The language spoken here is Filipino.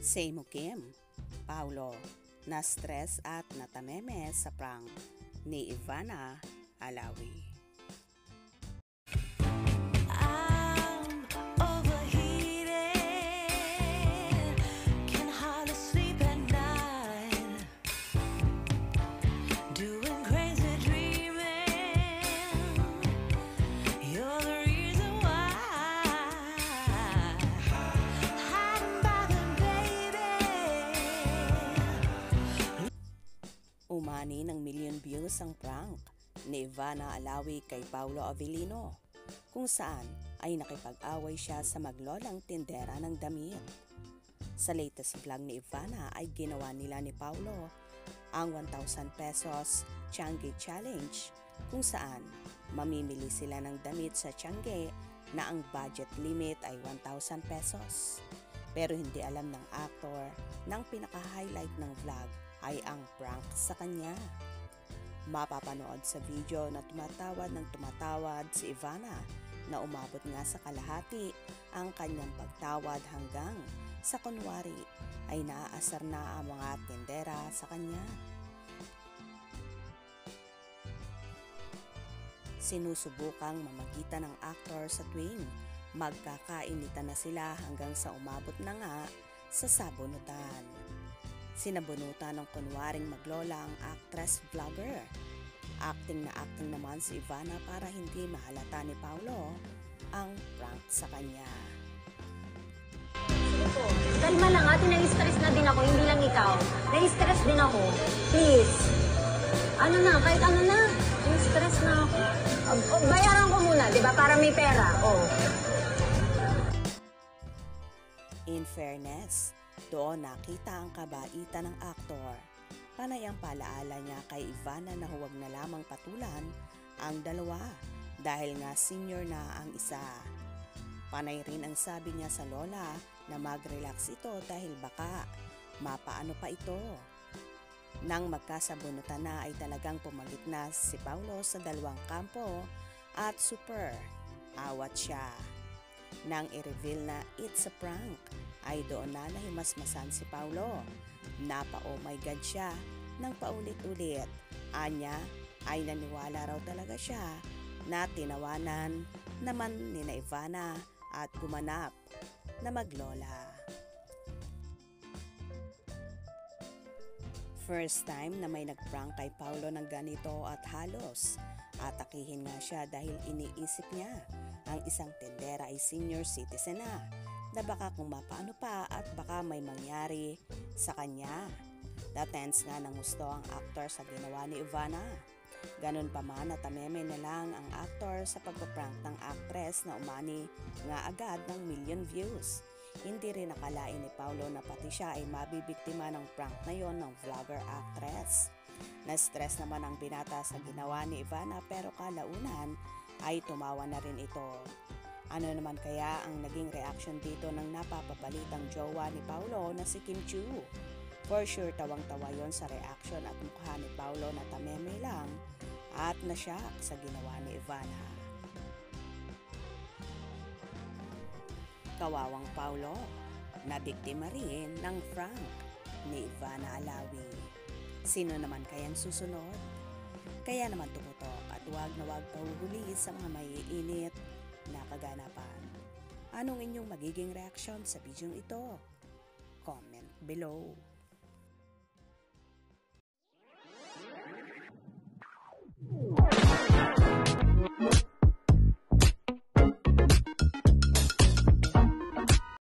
Same Kim, Paulo, na-stress at natameme sa prank ni Ivana Alawi. Umani ng million views ang prank ni Ivana Alawi kay Paulo Avellino, kung saan ay nakipag-away siya sa maglolang tindera ng damit. Sa latest vlog ni Ivana ay ginawa nila ni Paulo ang 1,000 pesos Tiangge Challenge, kung saan mamimili sila ng damit sa Tiangge na ang budget limit ay 1,000 pesos. Pero hindi alam ng actor ng pinaka-highlight ng vlog ay ang prank sa kanya. Mapapanood sa video na tumatawad ng tumatawad si Ivana na umabot nga sa kalahati ang kanyang pagtawad hanggang sa kunwari ay naaasar na ang mga tindera sa kanya. Sinusubukang mamagitan ng actor sa tuwing magkakainitan na sila hanggang sa umabot na nga sa sabunutan. Sinabunutan ng kunwaring maglola ang actress vlogger. Acting na acting naman si Ivana para hindi mahalata ni Paulo ang prank sa kanya. Kalma lang ate, na-stress na din ako, hindi lang ikaw. Na-stress din ako. Please. Ano na, kahit ano na. Na-stress na ako. Bayaran ko muna, di ba? Para may pera. Oh. In fairness, doon nakita ang kabaitan ng aktor. Panay ang palaala niya kay Ivana na huwag na lamang patulan ang dalawa dahil nga senior na ang isa. Panay rin ang sabi niya sa lola na mag-relax ito dahil baka mapaano pa ito. Nang magkasabunutan na ay talagang pumalit na si Paulo sa dalawang kampo at super awat siya. Nang i-reveal na it's a prank, ay doon na nahimasmasan si Paulo. Napa oh my god siya nang paulit-ulit. Anya ay naniwala raw talaga siya na tinawanan naman ni Ivana at gumanap na maglola. First time na may nagprank kay Paulo ng ganito at halos atakihin nga siya dahil iniisip niya ang isang tindera ay senior citizen na baka kung mapaano pa at baka may mangyari sa kanya. Datens nga ng gusto ang actor sa ginawa ni Ivana. Ganun pa man natameme na lang ang actor sa pagpaprank ng actress na umani nga agad ng million views. Hindi rin nakalain ni Paulo na pati siya ay mabibiktima ng prank na yon ng vlogger actress. Na-stress naman ang binata sa ginawa ni Ivana pero kalaunan ay tumawa na rin ito. Ano naman kaya ang naging reaction dito ng napapabalitang jowa ni Paulo na si Kim Chiu? For sure tawang-tawa yon sa reaction at mukha ni Paulo na tameme lang at nasyak sa ginawa ni Ivana. Kawawang Paulo, nabiktima rin ng prank ni Ivana Alawi. Sino naman kayang susunod? Kaya naman tumutok at huwag na huwag pahuhuli sa mga maiinit na kaganapan. Anong inyong magiging reaksyon sa video ito? Comment below.